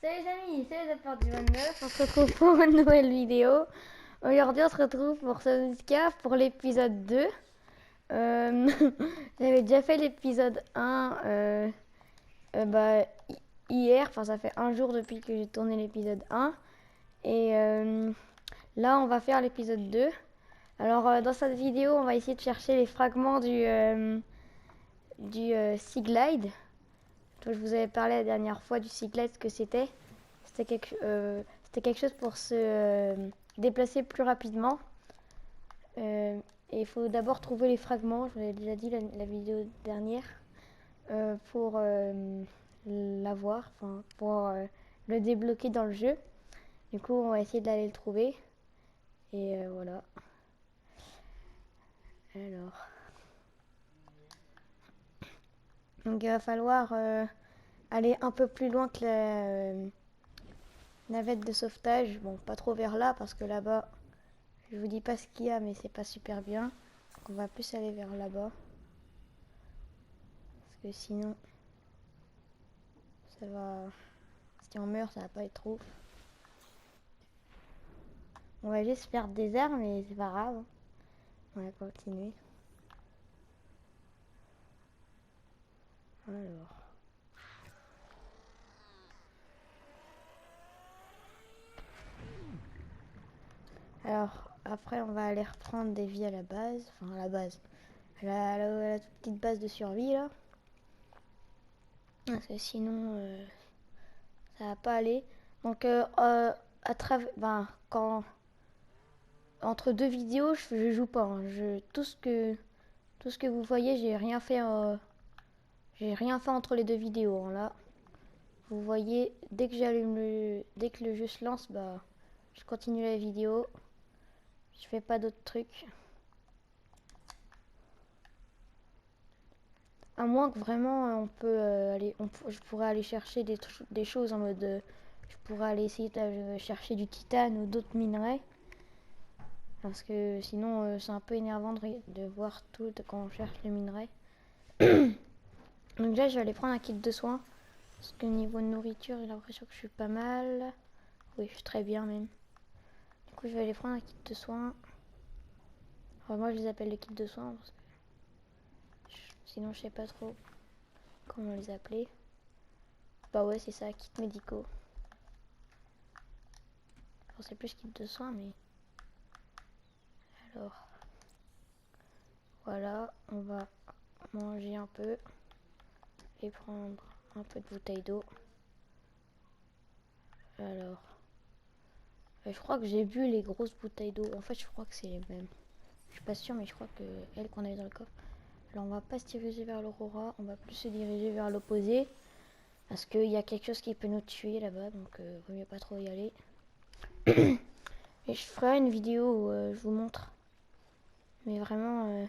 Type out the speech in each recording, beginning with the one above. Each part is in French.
Salut les amis, c'est les affaires du 29. On se retrouve pour une nouvelle vidéo. Aujourd'hui, on se retrouve pour Sonic pour l'épisode 2. J'avais déjà fait l'épisode 1 hier. Enfin, ça fait un jour depuis que j'ai tourné l'épisode 1. Et là, on va faire l'épisode 2. Alors, dans cette vidéo, on va essayer de chercher les fragments du Sea Glide. Je vous avais parlé la dernière fois du Sea Glide, ce que c'était. C'était quelque chose pour se déplacer plus rapidement. Et il faut d'abord trouver les fragments, je vous l'ai déjà dit la vidéo dernière, pour l'avoir, enfin, pour le débloquer dans le jeu. Du coup, on va essayer d'aller le trouver. Et voilà. Alors. Donc il va falloir aller un peu plus loin que la navette de sauvetage. Bon, pas trop vers là, parce que là-bas, je vous dis pas ce qu'il y a, mais c'est pas super bien. Donc on va plus aller vers là-bas. Parce que sinon, ça va... Si on meurt, ça va pas être ouf. On va juste perdre des armes, mais c'est pas grave. On va continuer. Alors... Alors, après, on va aller reprendre des vies à la base. Enfin, à la base. La toute petite base de survie, là. Parce que sinon, ça va pas aller. Donc, à travers... Ben, quand... Entre deux vidéos, je joue pas. Hein. Tout ce que vous voyez, j'ai rien fait entre les deux vidéos. Hein. Là, vous voyez, dès que le jeu se lance, bah, je continue la vidéo. Je fais pas d'autres trucs. À moins que vraiment on peut je pourrais aller chercher des choses en mode, je pourrais aller essayer de chercher du titane ou d'autres minerais. Parce que sinon c'est un peu énervant de voir tout quand on cherche les minerais. Donc là je vais aller prendre un kit de soins. Parce que niveau nourriture j'ai l'impression que je suis pas mal. Oui, je suis très bien même. Du coup je vais aller prendre un kit de soins. Enfin, moi je les appelle les kits de soins parce que sinon je sais pas trop comment les appeler. Bah ouais c'est ça, kits médicaux. Enfin, c'est plus kit de soins mais... Alors... Voilà, on va manger un peu et prendre un peu de bouteille d'eau. Alors... je crois que j'ai vu les grosses bouteilles d'eau. En fait, je crois que c'est les mêmes. Je suis pas sûre, mais je crois que elles qu'on avait dans le coffre. Alors, on va pas se diriger vers l'Aurora. On va plus se diriger vers l'opposé. Parce qu'il y a quelque chose qui peut nous tuer là-bas. Donc, vaut mieux pas trop y aller. Et je ferai une vidéo où je vous montre. Mais vraiment...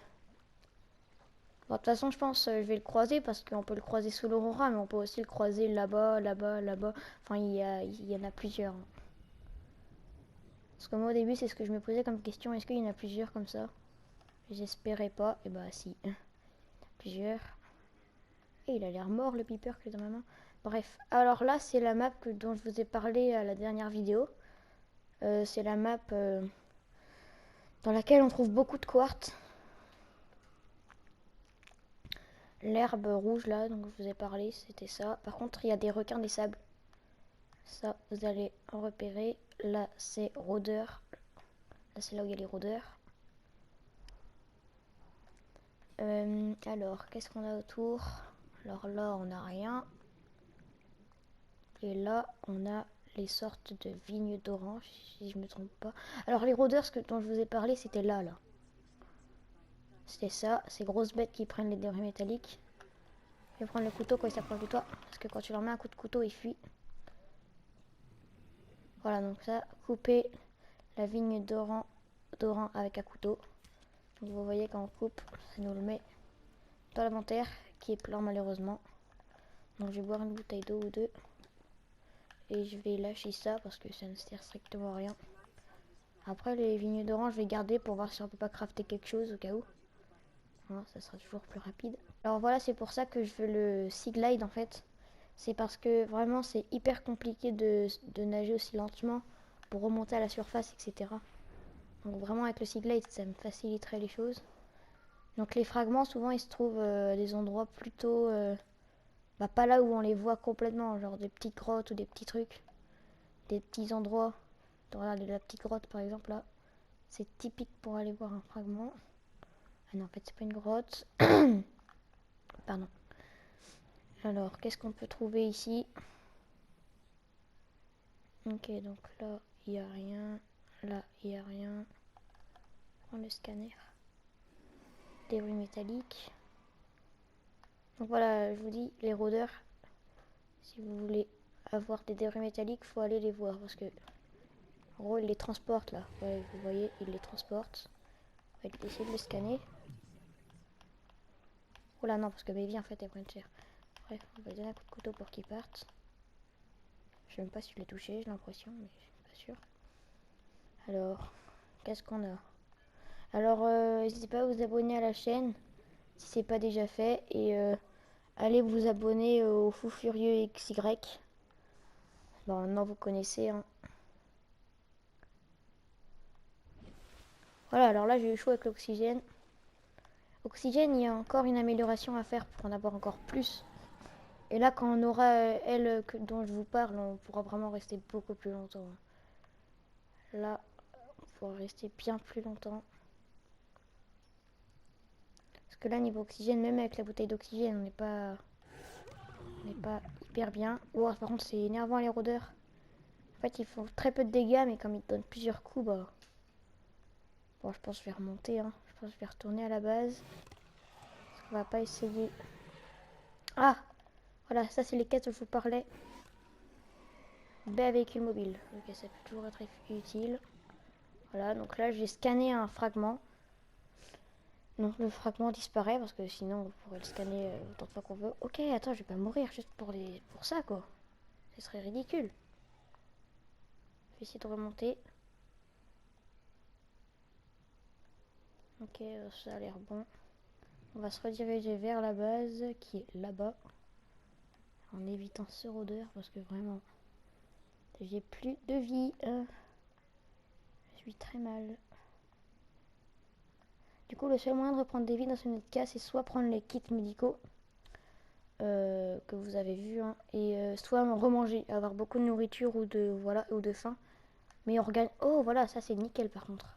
Bon, de toute façon, je pense je vais le croiser parce qu'on peut le croiser sous l'Aurora. Mais on peut aussi le croiser là-bas, là-bas, là-bas. Enfin, il y en a plusieurs. Parce que moi, au début, c'est ce que je me posais comme question. Est-ce qu'il y en a plusieurs comme ça? J'espérais pas. Et bah, si. Plusieurs. Et il a l'air mort, le Piper que est dans ma main. Bref. Alors là, c'est la map dont je vous ai parlé à la dernière vidéo. C'est la map dans laquelle on trouve beaucoup de quartz. L'herbe rouge, là, dont je vous ai parlé, c'était ça. Par contre, il y a des requins des sables. Ça, vous allez en repérer. Là, c'est rôdeur. Là, c'est là où il y a les rôdeurs. Alors, qu'est-ce qu'on a autour? Alors là, on n'a rien. Et là, on a les sortes de vignes d'orange, si je me trompe pas. Alors, les rôdeurs dont je vous ai parlé, c'était là. C'était ça, ces grosses bêtes qui prennent les débris métalliques. Je vais prendre le couteau quand ils s'approchent de toi. Parce que quand tu leur mets un coup de couteau, ils fuient. Voilà, donc ça, couper la vigne d'oran avec un couteau. Donc vous voyez quand on coupe, ça nous le met dans l'inventaire qui est plein malheureusement. Donc je vais boire une bouteille d'eau ou deux. Et je vais lâcher ça parce que ça ne sert strictement à rien. Après les vignes d'orange je vais garder pour voir si on peut pas crafter quelque chose au cas où. Voilà, ça sera toujours plus rapide. Alors voilà, c'est pour ça que je veux le Sea Glide en fait. c'est parce que vraiment c'est hyper compliqué de nager aussi lentement pour remonter à la surface, etc. Donc vraiment avec le Sea Glide, ça me faciliterait les choses. Donc les fragments, souvent ils se trouvent à des endroits plutôt... bah, pas là où on les voit complètement, genre des petites grottes ou des petits trucs. Des petits endroits. Regarde la petite grotte par exemple là. C'est typique pour aller voir un fragment. Ah non, en fait c'est pas une grotte. Pardon. Alors, qu'est-ce qu'on peut trouver ici? Ok, donc là, il n'y a rien. Là, il n'y a rien. On le scanner. Débris métalliques. Donc voilà, je vous dis, les rôdeurs, si vous voulez avoir des débris métalliques, faut aller les voir parce que, en gros, ils les transportent là. Ouais, vous voyez, ils les transportent. On va essayer de le scanner. Oh là, non, parce que Baby, en fait, elle prend cher. Bref, on va lui donner un coup de couteau pour qu'il parte. Je sais même pas si je l'ai touché, j'ai l'impression, mais je suis pas sûre. Alors, qu'est-ce qu'on a? Alors, n'hésitez pas à vous abonner à la chaîne si c'est pas déjà fait et allez vous abonner au Fou Furieux XY. Bon, maintenant vous connaissez. Hein. Voilà, alors là j'ai eu chaud avec l'oxygène. Oxygène, il y a encore une amélioration à faire pour en avoir encore plus. Et là, quand on aura elle dont je vous parle, on pourra vraiment rester beaucoup plus longtemps. Là, on pourra rester bien plus longtemps. Parce que là, niveau oxygène, même avec la bouteille d'oxygène, on n'est pas hyper bien. Oh, par contre, c'est énervant les rôdeurs. En fait, ils font très peu de dégâts, mais comme ils te donnent plusieurs coups, bah... Bon, je pense que je vais remonter, hein. Je pense que je vais retourner à la base. Parce qu'on va pas essayer... Ah! Voilà, ça c'est les quêtes dont je vous parlais. B véhicule mobile. Ok, ça peut toujours être utile. Voilà, donc là, j'ai scanné un fragment. Donc le fragment disparaît, parce que sinon, on pourrait le scanner autant de fois qu'on veut. Ok, attends, je vais pas mourir juste pour ça, quoi. Ce serait ridicule. Je vais essayer de remonter. Ok, ça a l'air bon. On va se rediriger vers la base qui est là-bas. En évitant ce rôdeur parce que vraiment, j'ai plus de vie. Je suis très mal. Du coup, le seul moyen de reprendre des vies dans ce cas, c'est soit prendre les kits médicaux que vous avez vus, hein, et soit remanger, avoir beaucoup de nourriture ou de voilà ou de faim. Mais on regagne. Oh voilà, ça c'est nickel par contre.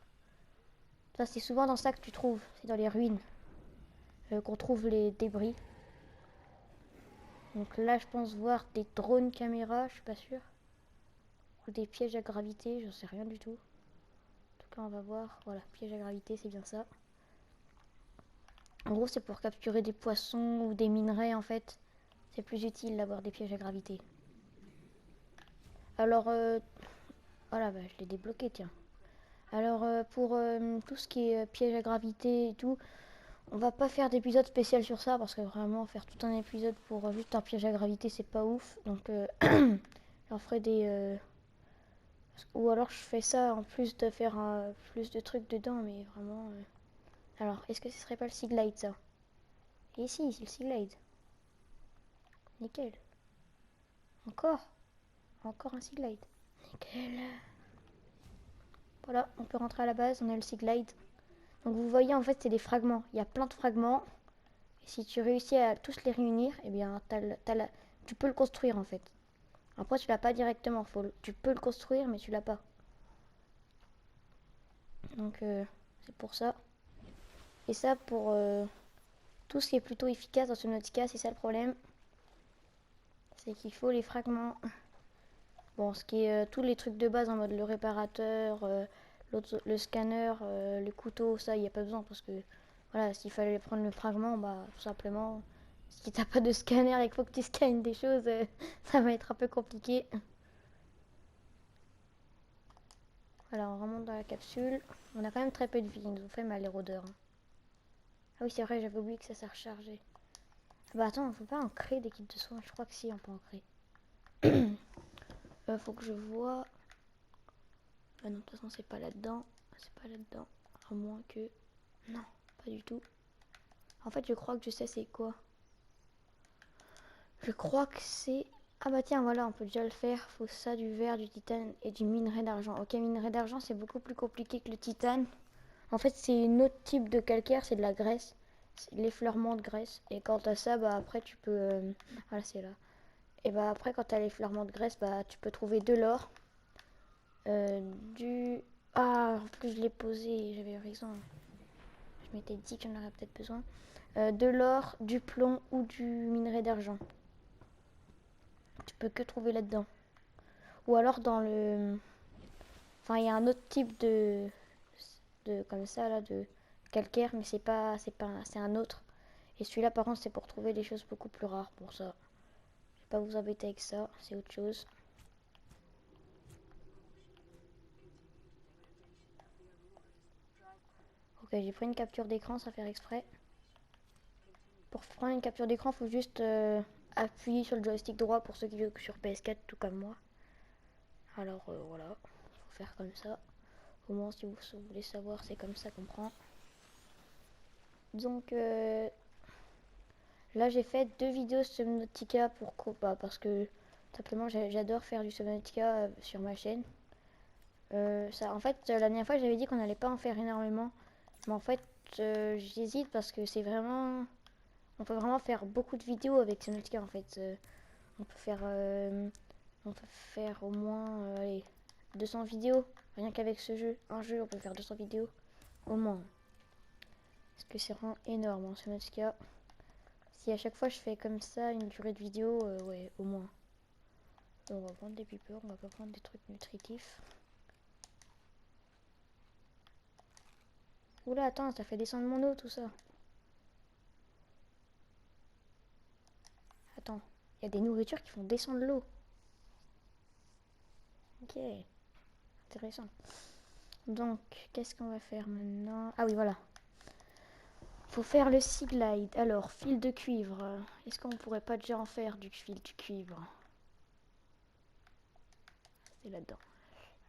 Ça c'est souvent dans ça que tu trouves, c'est dans les ruines qu'on trouve les débris. Donc là, je pense voir des drones caméras, je suis pas sûre. Ou des pièges à gravité, j'en sais rien du tout. En tout cas, on va voir. Voilà, piège à gravité, c'est bien ça. En gros, c'est pour capturer des poissons ou des minerais en fait. C'est plus utile d'avoir des pièges à gravité. Alors, voilà, bah, je l'ai débloqué, tiens. Alors, pour tout ce qui est piège à gravité et tout, on va pas faire d'épisode spécial sur ça parce que vraiment, faire tout un épisode pour juste un piège à gravité, c'est pas ouf. Donc, j'en ferai des. Ou alors, je fais ça en plus de faire plus de trucs dedans, mais vraiment. Alors, est-ce que ce serait pas le Sea Glide ça? Et si, c'est le Sea Glide. Nickel. Encore? Encore un Sea Glide. Nickel. Voilà, on peut rentrer à la base, on a le Sea Glide. Donc vous voyez, en fait, c'est des fragments. Il y a plein de fragments. Et si tu réussis à tous les réunir, eh bien, tu peux le construire, en fait. Après, tu l'as pas directement. Tu peux le construire, mais tu l'as pas. Donc, c'est pour ça. Et ça, pour tout ce qui est plutôt efficace dans ce Nautica, c'est ça le problème. C'est qu'il faut les fragments. Bon, ce qui est tous les trucs de base en mode le réparateur, le scanner, le couteau, ça, il n'y a pas besoin parce que voilà, s'il fallait prendre le fragment, bah tout simplement, si t'as pas de scanner et qu'il faut que tu scannes des choses, ça va être un peu compliqué. Voilà, on remonte dans la capsule. On a quand même très peu de vie, ils nous ont fait mal les rôdeurs. Hein. Ah oui, c'est vrai, j'avais oublié que ça s'est rechargé. Ah bah attends, on peut pas en créer des kits de soins, je crois que si, on peut en créer. Faut que je vois. Ah non, de toute façon, c'est pas là-dedans. C'est pas là-dedans. À moins que... Non, pas du tout. En fait, je crois que je sais c'est quoi. Je crois que c'est... Ah bah tiens, voilà, on peut déjà le faire. Faut ça, du verre, du titane et du minerai d'argent. Ok, minerai d'argent, c'est beaucoup plus compliqué que le titane. En fait, c'est un autre type de calcaire, c'est de la graisse. C'est l'effleurement de graisse. Et quant à ça, bah après, tu peux... Voilà, c'est là. Et bah après, quand t'as l'effleurement de graisse, bah tu peux trouver de l'or. Du... Ah, en plus, je l'ai posé, j'avais raison. Je m'étais dit que j'en aurais peut-être besoin. De l'or, du plomb ou du minerai d'argent. Tu peux que trouver là-dedans. Ou alors dans le... Enfin, il y a un autre type de comme ça, là, de calcaire, mais c'est un autre. Et celui-là, par contre, c'est pour trouver des choses beaucoup plus rares pour ça. Je vais pas vous embêter avec ça, c'est autre chose. Ok, j'ai pris une capture d'écran sans faire exprès. Pour prendre une capture d'écran, il faut juste appuyer sur le joystick droit pour ceux qui jouent sur PS4, tout comme moi. Alors voilà, faut faire comme ça. Au moins, si vous voulez savoir, c'est comme ça qu'on prend. Donc là, j'ai fait 2 vidéos Subnautica parce que simplement j'adore faire du Subnautica sur ma chaîne. En fait, la dernière fois, j'avais dit qu'on n'allait pas en faire énormément, mais en fait, j'hésite parce que c'est vraiment, on peut vraiment faire beaucoup de vidéos avec Subnautica. En fait, on peut faire, on peut faire au moins, allez, 200 vidéos rien qu'avec ce jeu. Un jeu, on peut faire 200 vidéos au moins. Parce que c'est vraiment énorme, hein, Subnautica. Si à chaque fois je fais comme ça une durée de vidéo, ouais, au moins. Donc, on va prendre des pipeurs, on va pas prendre des trucs nutritifs. Oula, attends, ça fait descendre mon eau tout ça. Attends, il y a des nourritures qui font descendre l'eau. Ok, intéressant. Donc, qu'est-ce qu'on va faire maintenant? Ah oui, voilà. Faut faire le Sea Glide. Alors, fil de cuivre. Est-ce qu'on pourrait pas déjà en faire du fil de cuivre? C'est là-dedans.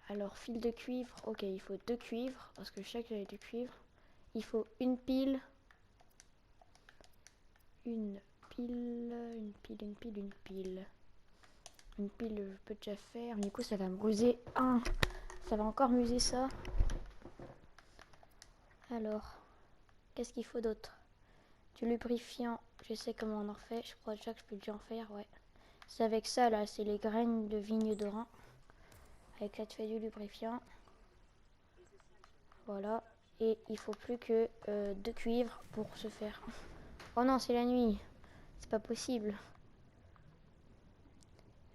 Alors, fil de cuivre. Ok, il faut 2 cuivres. Parce que je sais que j'avais du cuivre. Il faut une pile. Une pile. Une pile, une pile, une pile. Une pile, je peux déjà faire. Du coup, ça va me ruser. Ah, ça va encore m'user ça. Alors, qu'est-ce qu'il faut d'autre? Du lubrifiant. Je sais comment on en fait. Je crois déjà que je peux déjà en faire, ouais. C'est avec ça, là. C'est les graines de vigne d'Oran. Avec ça, tu fais du lubrifiant. Voilà. Et il faut plus que 2 cuivres pour se faire. Oh non, c'est la nuit. C'est pas possible.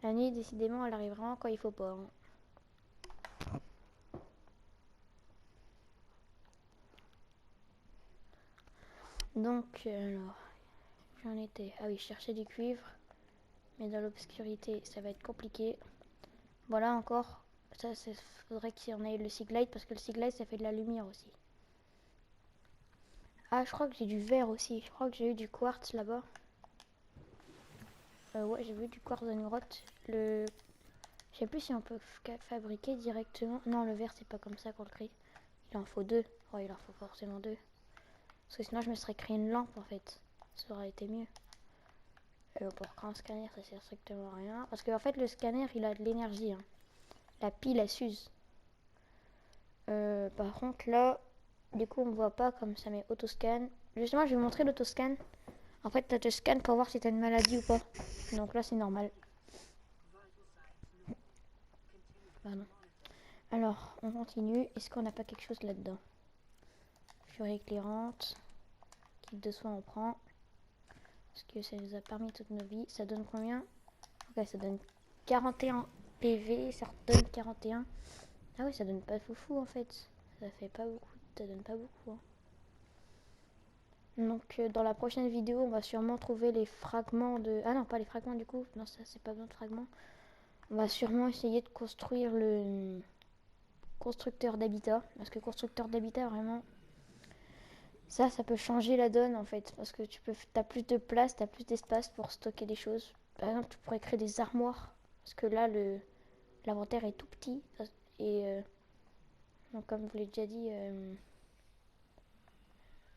La nuit, décidément, elle arrive vraiment quand il faut pas. Hein. Donc, alors, j'en étais. Ah oui, je cherchais du cuivre. Mais dans l'obscurité, ça va être compliqué. Voilà encore. Ça, faudrait qu'il y en ait le Sea Glide parce que le Sea Glide, ça fait de la lumière aussi. Ah, je crois que j'ai du verre aussi. Je crois que j'ai eu du quartz là-bas. Ouais, j'ai vu du quartz dans une grotte. Je sais plus si on peut fabriquer directement. Non, le verre, c'est pas comme ça qu'on le crée. Il en faut 2. Ouais, il en faut forcément 2. Parce que sinon, je me serais créé une lampe en fait. Ça aurait été mieux. Pour qu'un scanner, ça sert strictement à rien. Parce qu'en fait, le scanner, il a de l'énergie. Hein. La pile, elle s'use. Par contre, là, du coup, on voit pas comme ça met autoscan. Justement, je vais vous montrer l'autoscan. En fait, tu te scan pour voir si tu as une maladie ou pas. Donc là, c'est normal. Pardon. Alors, on continue. Est-ce qu'on n'a pas quelque chose là-dedans? Furie éclairante. Kit de soins, on prend. Parce que ça nous a permis toute nos vies. Ça donne combien? Ok, ça donne 41 PV. Ça redonne 41. Ah oui, ça donne pas foufou en fait. Ça fait pas beaucoup. Ça donne pas beaucoup. Hein. Donc dans la prochaine vidéo, on va sûrement trouver les fragments de... Ah non, pas les fragments du coup. Non, ça c'est pas besoin de fragments. On va sûrement essayer de construire le constructeur d'habitat. Parce que constructeur d'habitat, vraiment, ça peut changer la donne en fait. Parce que t'as plus de place, t'as plus d'espace pour stocker des choses. Par exemple, tu pourrais créer des armoires. Parce que là, l'inventaire est tout petit. Et donc, comme je vous l'ai déjà dit...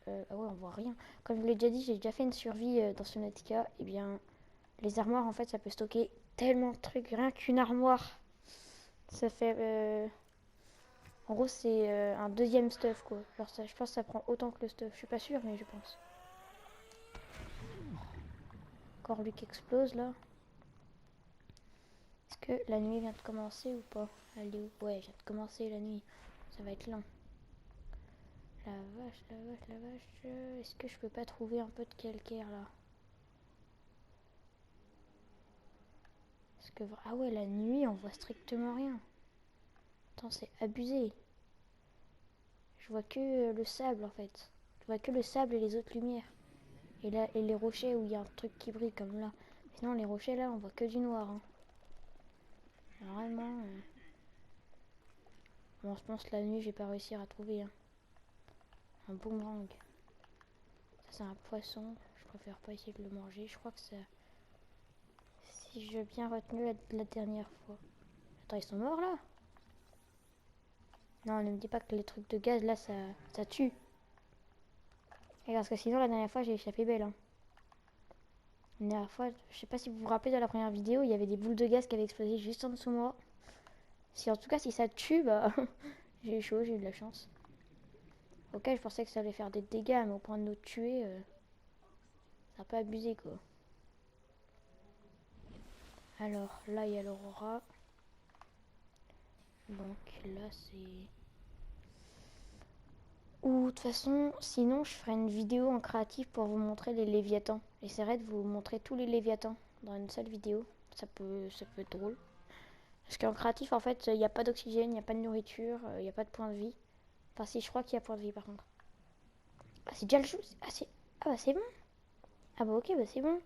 ah ouais, on voit rien. Comme je vous l'ai déjà dit, j'ai déjà fait une survie dans Subnautica. Et bien, Les armoires, en fait, ça peut stocker tellement de trucs. Rien qu'une armoire, ça fait... En gros, c'est un deuxième stuff, quoi. Alors ça, je pense que ça prend autant que le stuff. Je suis pas sûre, mais je pense. Encore lui qui explose, là. Est-ce que la nuit vient de commencer ou pas? Elle est où? Ouais, vient de commencer la nuit. Ça va être lent. La vache, la vache, la vache. Est-ce que je peux pas trouver un peu de calcaire, là? Parce que... Ah ouais, la nuit, on voit strictement rien. Attends, c'est abusé. Je vois que le sable, en fait. Je vois que le sable et les autres lumières. Et là, et les rochers où il y a un truc qui brille, comme là. Sinon, les rochers, là, on voit que du noir, hein. Vraiment... Bon, je pense que la nuit, je vais pas réussir à trouver, hein. Un boomerang. Ça, c'est un poisson. Je préfère pas essayer de le manger. Je crois que ça... Si j'ai bien retenu la dernière fois. Attends, ils sont morts, là? Non, ne me dis pas que les trucs de gaz, là, ça tue. Et parce que sinon, la dernière fois, j'ai échappé belle, hein. La dernière fois, je sais pas si vous vous rappelez de la première vidéo, il y avait des boules de gaz qui avaient explosé juste en dessous de moi. Si en tout cas, si ça tue, bah... j'ai eu chaud, j'ai eu de la chance. Ok, je pensais que ça allait faire des dégâts, mais au point de nous tuer, ça a pas abusé, quoi. Alors, là, il y a l'aurora. Donc, là, c'est... Ou, de toute façon, sinon, je ferai une vidéo en créatif pour vous montrer les léviathans. J'essaierai de vous montrer tous les léviathans dans une seule vidéo. Ça peut être drôle. Parce qu'en créatif, en fait, il n'y a pas d'oxygène, il n'y a pas de nourriture, il n'y a pas de point de vie. Enfin, si, je crois qu'il y a point de vie, par contre. Ah, c'est déjà le jeu. Ah, bah, c'est bon. Ah, bah, ok, bah, c'est bon.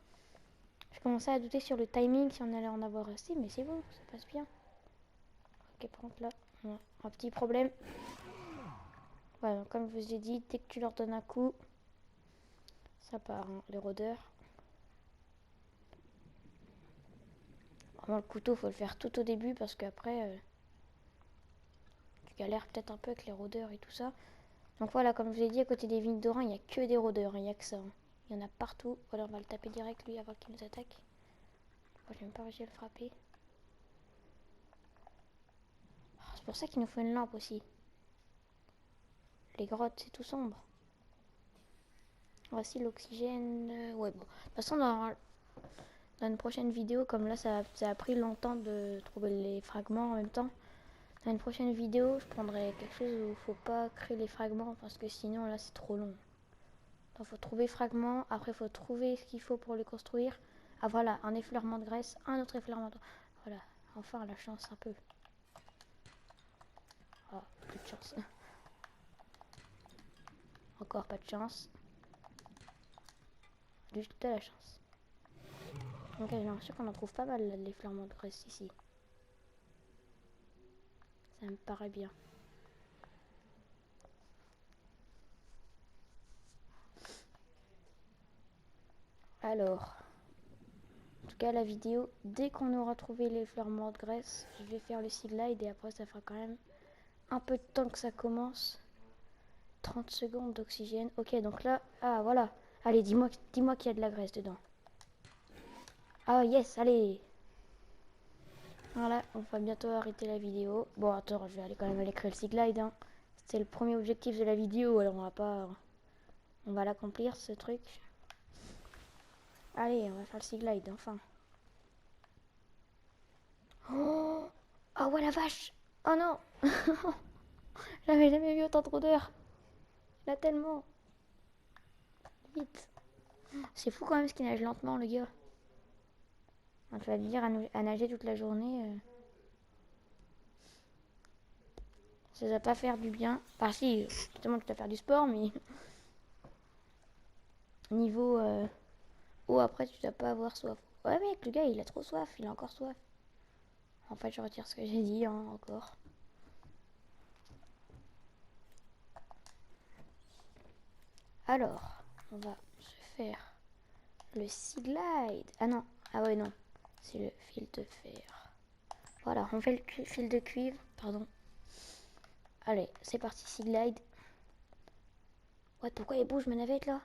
Je commençais à douter sur le timing, si on allait en avoir assez, mais c'est bon, ça passe bien. Ok, par contre, là, on a un petit problème. Voilà, comme je vous ai dit, dès que tu leur donnes un coup, ça part, hein, les rôdeurs. Vraiment, le couteau, faut le faire tout au début parce qu'après, tu galères peut-être un peu avec les rôdeurs et tout ça. Donc voilà, comme je vous ai dit, à côté des vignes d'Orin, il n'y a que des rôdeurs, il n'y a que ça, hein. Il y en a partout. Voilà, on va le taper direct lui avant qu'il nous attaque. Moi, j'ai même pas réussi à le frapper. Oh, c'est pour ça qu'il nous faut une lampe aussi. Les grottes, c'est tout sombre. Voici l'oxygène. Ouais, bon. De toute façon, dans une prochaine vidéo, comme là, ça a pris longtemps de trouver les fragments en même temps. Dans une prochaine vidéo, je prendrai quelque chose où il faut pas créer les fragments parce que sinon, là, c'est trop long. Il faut trouver fragments, après, il faut trouver ce qu'il faut pour les construire. Ah, voilà, un effleurement de graisse, un autre effleurement de... Voilà, enfin, la chance un peu. Ah, plus de chance. Encore pas de chance. Juste de la chance. Donc j'ai l'impression qu'on en trouve pas mal les flamants de graisse ici. Ça me paraît bien. Alors, en tout cas la vidéo, dès qu'on aura trouvé les flamants de graisse, je vais faire le sea glide et après ça fera quand même un peu de temps que ça commence. 30 secondes d'oxygène. Ok, donc là, ah voilà. Allez, dis-moi qu'il y a de la graisse dedans. Ah yes, allez. Voilà, on va bientôt arrêter la vidéo. Bon, attends, je vais aller quand même aller créer le sea glide, hein. C'était le premier objectif de la vidéo, alors on va pas... On va l'accomplir, ce truc. Allez, on va faire le sea glide, enfin. Oh, oh ouais, la vache. Oh non. J'avais jamais vu autant de rôdeurs. Il y en a tellement. Vite. C'est fou quand même ce qu'il nage lentement, le gars. Tu vas me dire à nager toute la journée. Ça va pas faire du bien. Enfin si, justement tu dois faire du sport, mais niveau eau après tu dois pas avoir soif. Ouais mec, le gars il a trop soif, il a encore soif. En fait je retire ce que j'ai dit, hein, encore. Alors, on va se faire le sea glide. Ah non, ah ouais non, c'est le fil de fer. Voilà, on fait le fil de cuivre, pardon. Allez, c'est parti, sea glide. Ouais, pourquoi il bouge ma navette là?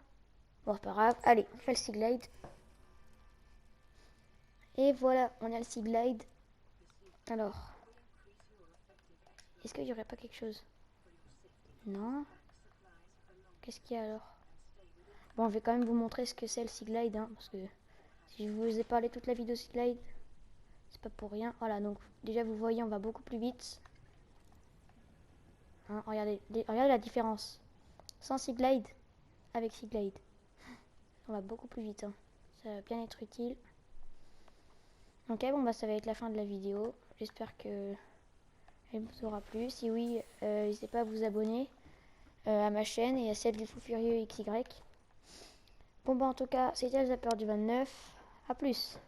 Bon, c'est pas grave. Allez, on fait le sea glide. Et voilà, on a le Sea Glide. Alors, est-ce qu'il n'y aurait pas quelque chose? Non. Qu'est-ce qu'il y a alors? Bon, je vais quand même vous montrer ce que c'est le Sea Glide, hein, parce que si je vous ai parlé toute la vidéo Sea Glide, c'est pas pour rien. Voilà, donc déjà vous voyez, on va beaucoup plus vite. Hein, regardez la différence. Sans Sea Glide, avec Sea Glide. On va beaucoup plus vite. Hein. Ça va bien être utile. Ok, bon bah ça va être la fin de la vidéo. J'espère que elle vous aura plu. Si oui, n'hésitez pas à vous abonner à ma chaîne et à celle du Fou Furieux XY. Bon bah en tout cas, c'était le Zapper du 29. A plus.